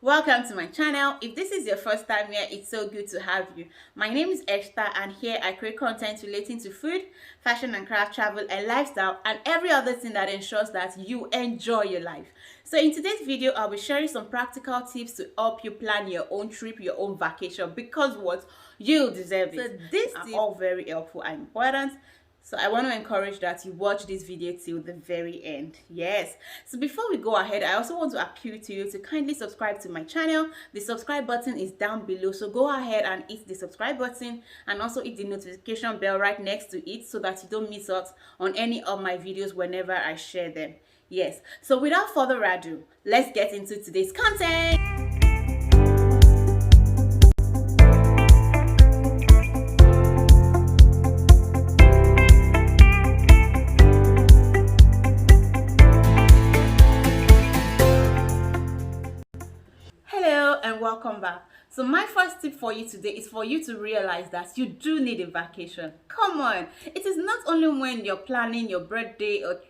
welcome to my channel. If this is your first time here, it's so good to have you. My name is Esther and here I create content relating to food, fashion and craft, travel and lifestyle and every other thing that ensures that you enjoy your life. So in today's video, I'll be sharing some practical tips to help you plan your own trip, your own vacation, because what? You deserve it. So these are all very helpful and important. So I want to encourage that you watch this video till the very end. Yes. So before we go ahead, I also want to appeal to you to kindly subscribe to my channel. The subscribe button is down below. So go ahead and hit the subscribe button and also hit the notification bell right next to it so that you don't miss out on any of my videos whenever I share them. Yes. So without further ado, let's get into today's content. And welcome back. So my first tip for you today is for you to realize that you do need a vacation. Come on, it is not only when you're planning your birthday or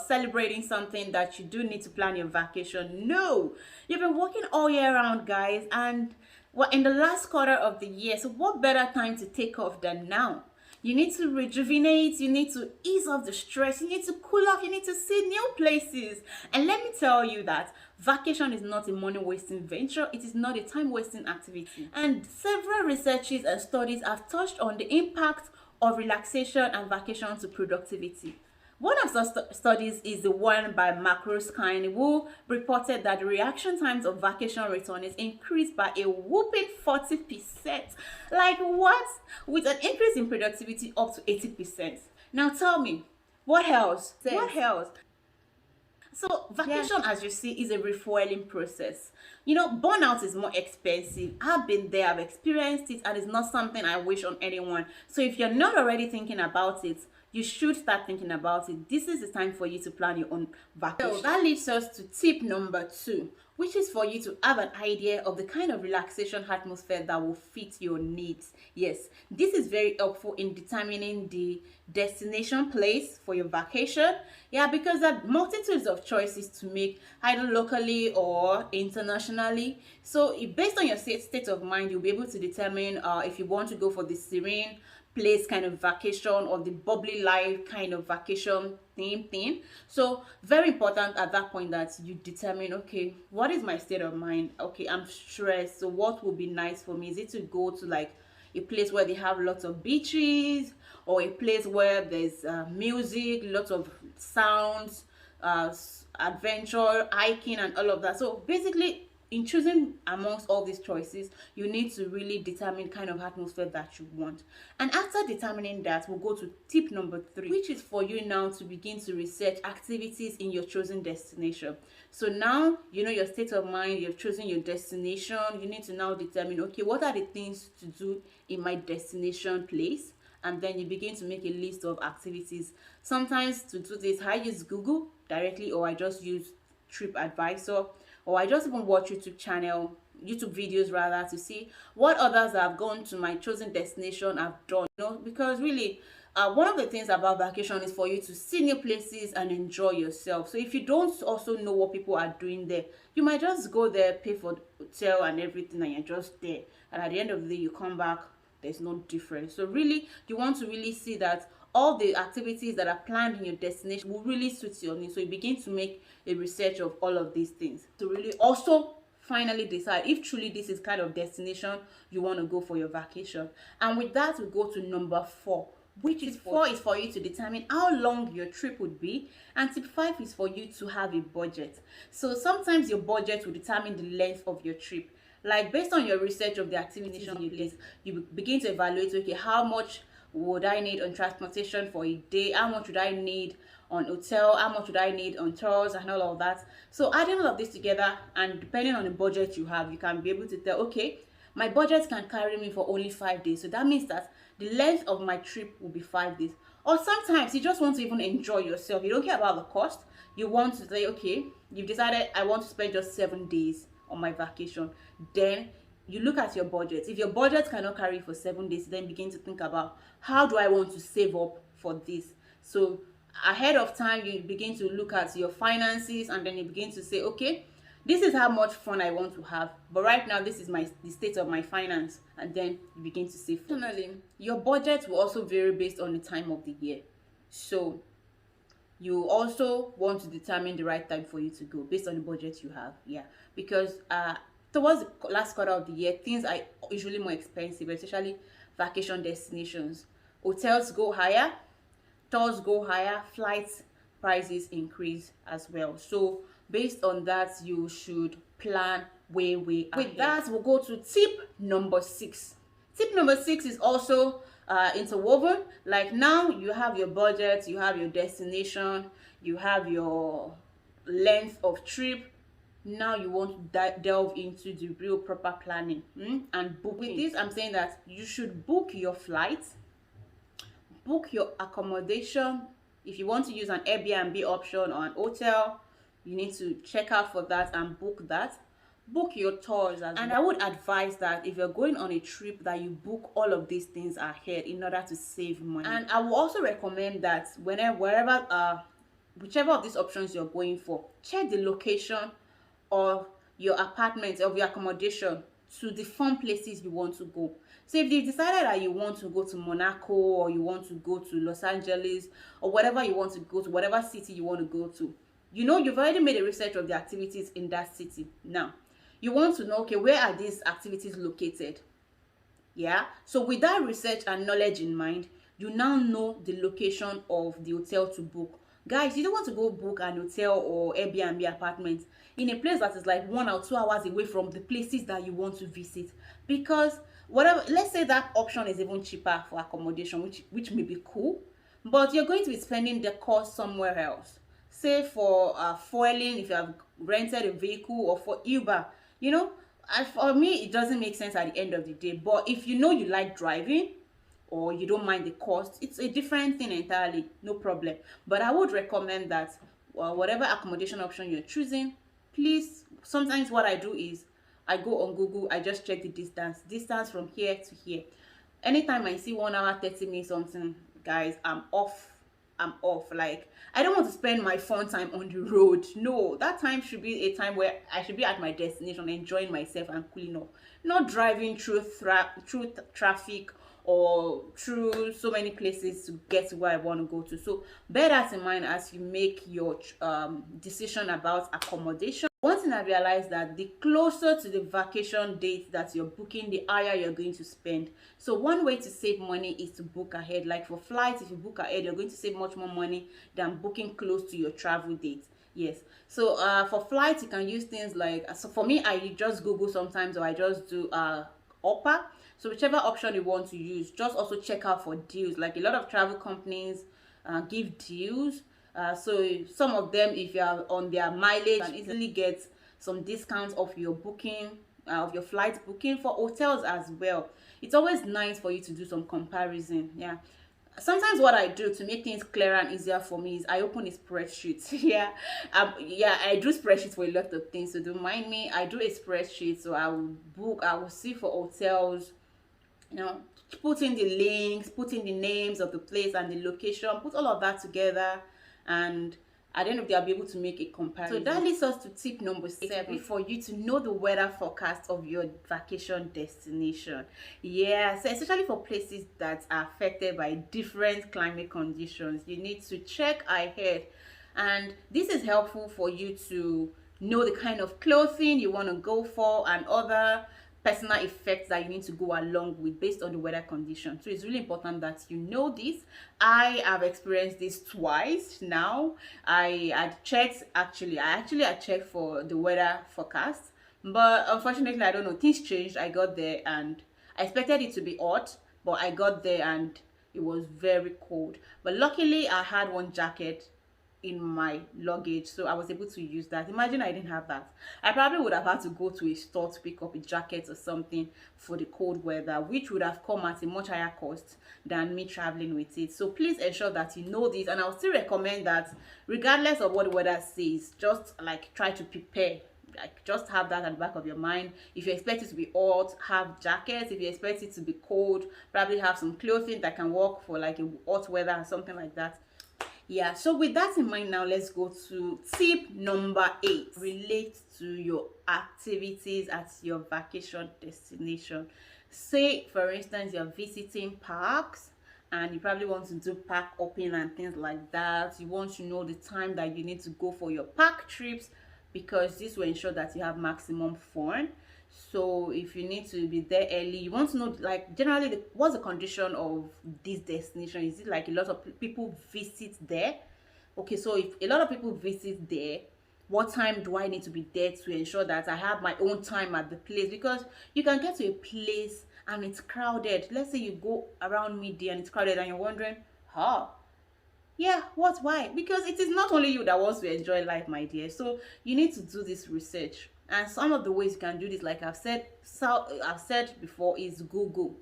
celebrating something that you do need to plan your vacation. No, you've been working all year round, guys, and we're in the last quarter of the year, so what better time to take off than now? You need to rejuvenate, you need to ease off the stress, you need to cool off, you need to see new places. And let me tell you that vacation is not a money-wasting venture, it is not a time-wasting activity. And several researches and studies have touched on the impact of relaxation and vacation to productivity. One of the studies is the one by Macroskine, who reported that the reaction times of vacation returnees increased by a whopping 40%. Like what? With an increase in productivity up to 80%. Now tell me, what else? What else? So vacation, as you see, is a refueling process. You know, burnout is more expensive. I've been there, I've experienced it, and it's not something I wish on anyone. So if you're not already thinking about it, you should start thinking about it. This is the time for you to plan your own vacation. So that leads us to tip number 2, which is for you to have an idea of the kind of relaxation atmosphere that will fit your needs. Yes, this is very helpful in determining the destination place for your vacation. Yeah, because there are multitudes of choices to make, either locally or internationally. So based on your state of mind, you'll be able to determine if you want to go for the serene place kind of vacation or the bubbly life kind of vacation thing. So very important at that point that you determine, okay, what is my state of mind? Okay, I'm stressed, so what would be nice for me? Is it to go to like a place where they have lots of beaches, or a place where there's music, lots of sounds, adventure, hiking and all of that? So basically, in choosing amongst all these choices, you need to really determine kind of atmosphere that you want. And after determining that, we'll go to tip number 3, which is for you now to begin to research activities in your chosen destination. So now you know your state of mind, you've chosen your destination, you need to now determine, okay, what are the things to do in my destination place? And then you begin to make a list of activities. Sometimes to do this, I use Google directly, or I just use TripAdvisor, or I just even watch YouTube videos rather, to see what others that have gone to my chosen destination have done. You know, because really, one of the things about vacation is for you to see new places and enjoy yourself. So if you don't also know what people are doing there, you might just go there, pay for the hotel and everything, and you're just there. And at the end of the day, you come back, there's no difference. So really, you want to really see that all the activities that are planned in your destination will really suit your needs. So you begin to make a research of all of these things to really also finally decide if truly this is kind of destination you want to go for your vacation. And with that, we go to number 4, which is for you to determine how long your trip would be, and tip 5 is for you to have a budget. So sometimes your budget will determine the length of your trip. Like based on your research of the activities in your list, you begin to evaluate, okay, how much would I need on transportation for a day? How much would I need on hotel? How much would I need on tours and all of that? So adding all of this together, and depending on the budget you have, you can be able to tell, okay, my budget can carry me for only 5 days. So that means that the length of my trip will be 5 days. Or sometimes you just want to even enjoy yourself. You don't care about the cost. You want to say, okay, you've decided I want to spend just 7 days on my vacation. Then you look at your budget. If your budget cannot carry for 7 days, then begin to think about, how do I want to save up for this? So ahead of time, you begin to look at your finances, and then you begin to say, okay, This is how much fun I want to have, but right now this is the state of my finance, and then you begin to save. Finally, your budget will also vary based on the time of the year. So you also want to determine the right time for you to go based on the budget you have. Yeah, because towards the last quarter of the year, things are usually more expensive, especially vacation destinations. Hotels go higher, tours go higher, flight prices increase as well. So based on that, you should plan way ahead. With that, we'll go to tip number 6. Tip number 6 is also interwoven. Like, now you have your budget, you have your destination, you have your length of trip. Now you want to delve into the real proper planning and booking. With this, I'm saying that you should book your flight, book your accommodation. If you want to use an Airbnb option or an hotel, you need to check out for that and book that. Book your tours as well. And I would advise that if you're going on a trip, that you book all of these things ahead in order to save money. And I will also recommend that whichever of these options you're going for, check the location of your apartment, of your accommodation, to the fun places you want to go. So if you've decided that you want to go to Monaco, or you want to go to Los Angeles, or whatever you want to go to, whatever city you want to go to, you know, you've already made a research of the activities in that city. Now you want to know, okay, where are these activities located? Yeah, so with that research and knowledge in mind, you now know the location of the hotel to book. Guys, you don't want to go book an hotel or Airbnb apartment in a place that is like 1 or 2 hours away from the places that you want to visit, because whatever, let's say that option is even cheaper for accommodation, which may be cool, but you're going to be spending the cost somewhere else. Say for fueling, if you have rented a vehicle, or for Uber, you know. And for me, it doesn't make sense at the end of the day. But if you know you like driving, or you don't mind the cost, it's a different thing entirely, no problem. But I would recommend that whatever accommodation option you're choosing, please, sometimes what I do is I go on Google, I just check the distance from here to here. Anytime I see 1 hour 30 minutes something, guys, I'm off. Like, I don't want to spend my fun time on the road. No, that time should be a time where I should be at my destination, enjoying myself and cooling off, not driving through traffic or through so many places to get to where I want to go to. So bear that in mind as you make your decision about accommodation. One thing I realized, that the closer to the vacation date that you're booking, the higher you're going to spend. So one way to save money is to book ahead. Like for flights, if you book ahead, you're going to save much more money than booking close to your travel date. Yes. So for flights, you can use things like, so for me, I just Google sometimes, or I just do Opera. So whichever option you want to use, just also check out for deals. Like, a lot of travel companies give deals. So some of them, if you are on their mileage, you can easily get some discounts off your booking, of your flight booking. For hotels as well, it's always nice for you to do some comparison. Yeah, sometimes what I do to make things clearer and easier for me is I open a spreadsheet. Yeah, I do spreadsheets for a lot of things, so don't mind me. I do a spreadsheet, so I will see for hotels, you know, put in the links, put in the names of the place and the location, put all of that together, and at the end of the day, I'll be able to make a comparison. So that leads us to tip number 7, for you to know the weather forecast of your vacation destination. Yeah, so especially for places that are affected by different climate conditions, you need to check ahead. And this is helpful for you to know the kind of clothing you want to go for, and other personal effects that you need to go along with based on the weather condition. So it's really important that you know this. I have experienced this twice now. I checked for the weather forecast, but unfortunately, I don't know, things changed. I got there and I expected it to be hot, but I got there and it was very cold. But luckily, I had one jacket in my luggage, so I was able to use that. Imagine I didn't have that, I probably would have had to go to a store to pick up a jacket or something for the cold weather, which would have come at a much higher cost than me traveling with it. So please ensure that you know this, and I'll still recommend that regardless of what the weather says, just like try to prepare. Like, just have that at the back of your mind. If you expect it to be hot, have jackets. If you expect it to be cold, probably have some clothing that can work for like a hot weather or something like that. Yeah, so with that in mind, now let's go to tip number 8. Relate to your activities at your vacation destination. Say, for instance, you're visiting parks and you probably want to do park hopping and things like that. You want to know the time that you need to go for your park trips, because this will ensure that you have maximum fun. So if you need to be there early, you want to know, like, generally what's the condition of this destination. Is it like a lot of people visit there? Okay, so if a lot of people visit there, what time do I need to be there to ensure that I have my own time at the place? Because you can get to a place and it's crowded. Let's say you go around midday and it's crowded and you're wondering, huh, yeah, what, why? Because it is not only you that wants to enjoy life, my dear. So you need to do this research. And some of the ways you can do this, like I've said before, is Google.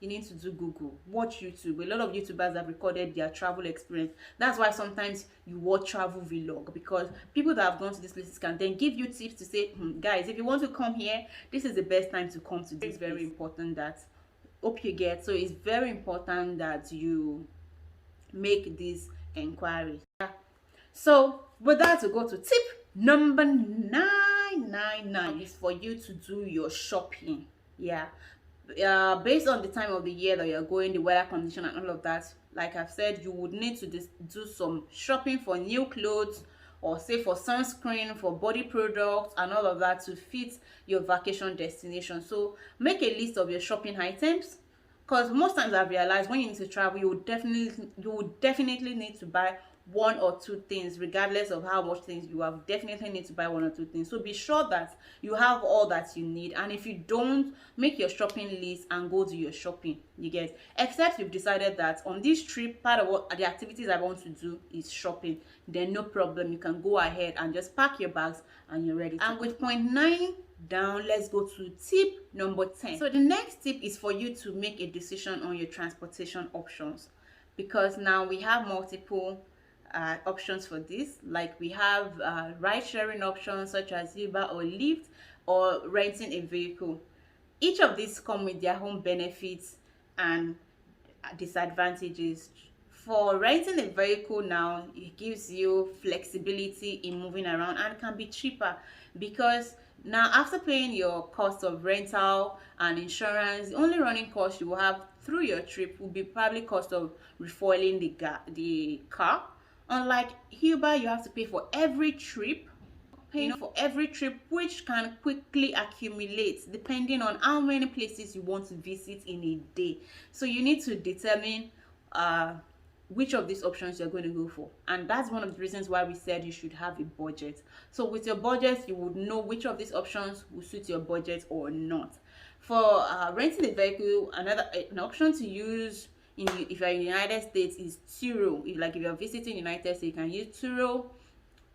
You need to do Google. Watch YouTube. A lot of YouTubers have recorded their travel experience. That's why sometimes you watch travel vlog, because people that have gone to these places can then give you tips to say, guys, if you want to come here, this is the best time to come to this. It's very important that, hope you get. So it's very important that you make these inquiries. So with that, to go to tip number 999 is for you to do your shopping. Yeah, based on the time of the year that you're going, the weather condition and all of that, like I've said, you would need to do some shopping for new clothes, or say for sunscreen, for body products and all of that to fit your vacation destination. So make a list of your shopping items, because most times I've realized when you need to travel, you would definitely need to buy one or two things, regardless of how much things you have. Definitely need to buy one or two things. So be sure that you have all that you need, and if you don't, make your shopping list and go do your shopping. You get, except you've decided that on this trip, part of what the activities I want to do is shopping, then no problem, you can go ahead and just pack your bags and you're ready. And with point 9 down, let's go to tip number 10. So the next tip is for you to make a decision on your transportation options, because now we have multiple options for this. Like we have ride sharing options such as Uber or Lyft, or renting a vehicle. Each of these come with their own benefits and disadvantages. For renting a vehicle now, it gives you flexibility in moving around and can be cheaper, because now after paying your cost of rental and insurance, the only running cost you will have through your trip will be probably cost of refueling the car. Unlike Uber, you have to pay for every trip, for every trip, which can quickly accumulate depending on how many places you want to visit in a day. So you need to determine which of these options you're going to go for, and that's one of the reasons why we said you should have a budget. So with your budget, you would know which of these options will suit your budget or not. For renting a vehicle, an option to use if you're in the United States is Turo. If you're visiting United States, you can use Turo,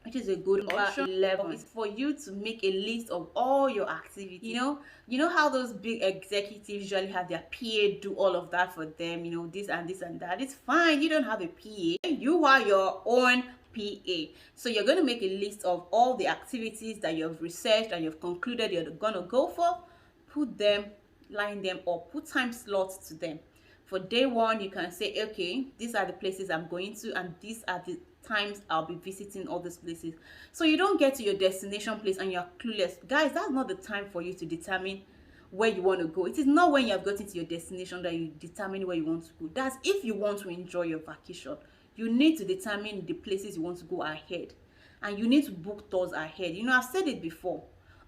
which is a good option. 11 is for you to make a list of all your activities. You know how those big executives usually have their PA do all of that for them, this and this and that. It's fine, you don't have a PA, you are your own PA. So you're going to make a list of all the activities that you've researched and you've concluded you're going to go for. Line them up, put time slots to them. For day 1, you can say, okay, these are the places I'm going to, and these are the times I'll be visiting all these places. So you don't get to your destination place and you're clueless. Guys, that's not the time for you to determine where you want to go. It is not when you have gotten to your destination that you determine where you want to go. That's if you want to enjoy your vacation. You need to determine the places you want to go ahead, and you need to book tours ahead. I've said it before.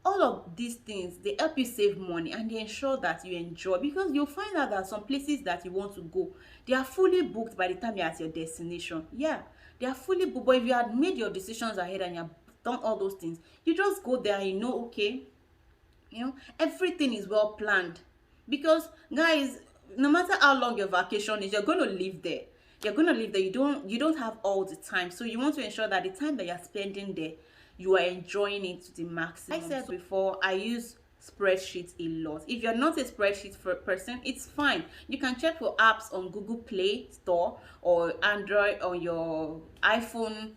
All of these things, they help you save money and they ensure that you enjoy, because you'll find out that some places that you want to go, they are fully booked by the time you're at your destination. Yeah, they are fully booked. But if you had made your decisions ahead and you have done all those things, you just go there and okay, everything is well planned. Because guys, no matter how long your vacation is, you're going to live there. You don't have all the time. So you want to ensure that the time that you're spending there, you are enjoying it to the maximum. I said before, I use spreadsheets a lot. If you're not a spreadsheet person, it's fine. You can check for apps on Google Play Store or Android or your iPhone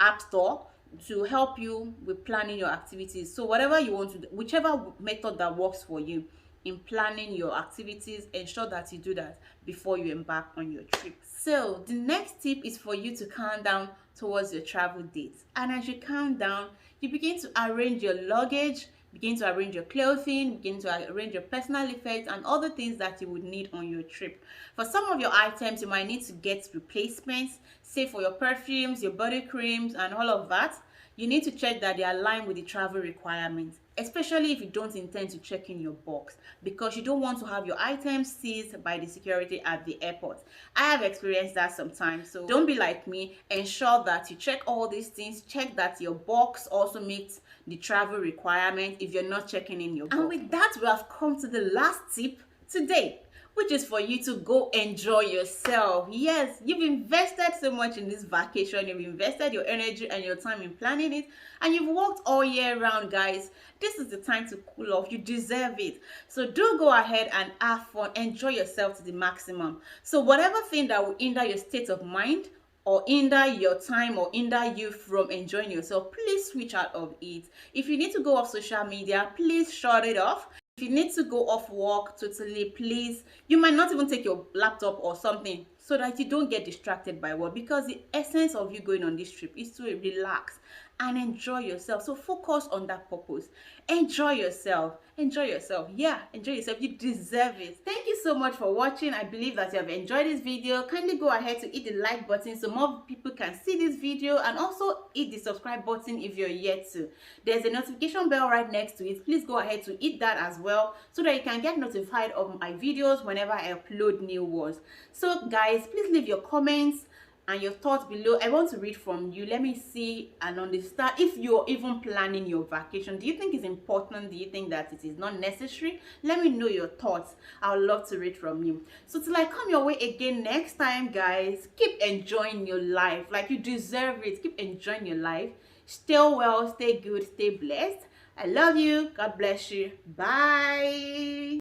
App Store to help you with planning your activities. So whatever you want to do, whichever method that works for you, in planning your activities, ensure that you do that before you embark on your trip. So the next tip is for you to count down towards your travel dates. And as you count down, you begin to arrange your luggage, begin to arrange your clothing, begin to arrange your personal effects and other things that you would need on your trip. For some of your items, you might need to get replacements, say for your perfumes, your body creams, and all of that. You need to check that they align with the travel requirements, especially if you don't intend to check in your box, because you don't want to have your items seized by the security at the airport. I have experienced that sometimes, so don't be like me. Ensure that you check all these things. Check that your box also meets the travel requirement if you're not checking in your box. And with that, we have come to the last tip today, which is for you to go enjoy yourself. Yes, you've invested so much in this vacation. You've invested your energy and your time in planning it, and you've worked all year round, guys. This is the time to cool off. You deserve it. So do go ahead and have fun. Enjoy yourself to the maximum. So whatever thing that will hinder your state of mind, or hinder your time, or hinder you from enjoying yourself, please switch out of it. If you need to go off social media, please shut it off. If you need to go off work totally, please, you might not even take your laptop or something, so that you don't get distracted by work, because the essence of you going on this trip is to relax and enjoy yourself. So focus on that purpose. Enjoy yourself. Enjoy yourself. Yeah, enjoy yourself. You deserve it. Thank you so much for watching. I believe that you have enjoyed this video. Kindly go ahead to hit the like button so more people can see this video, and also hit the subscribe button if you're yet to. There's a notification bell right next to it. Please go ahead to hit that as well, so that you can get notified of my videos whenever I upload new ones. So guys, please leave your comments and your thoughts below. I want to read from you. Let me see and understand if you're even planning your vacation. Do you think it's important? Do you think that it is not necessary? Let me know your thoughts. I would love to read from you. So till I come your way again next time, guys, keep enjoying your life like you deserve it. Keep enjoying your life. Stay well, stay good, stay blessed. I love you. God bless you. Bye.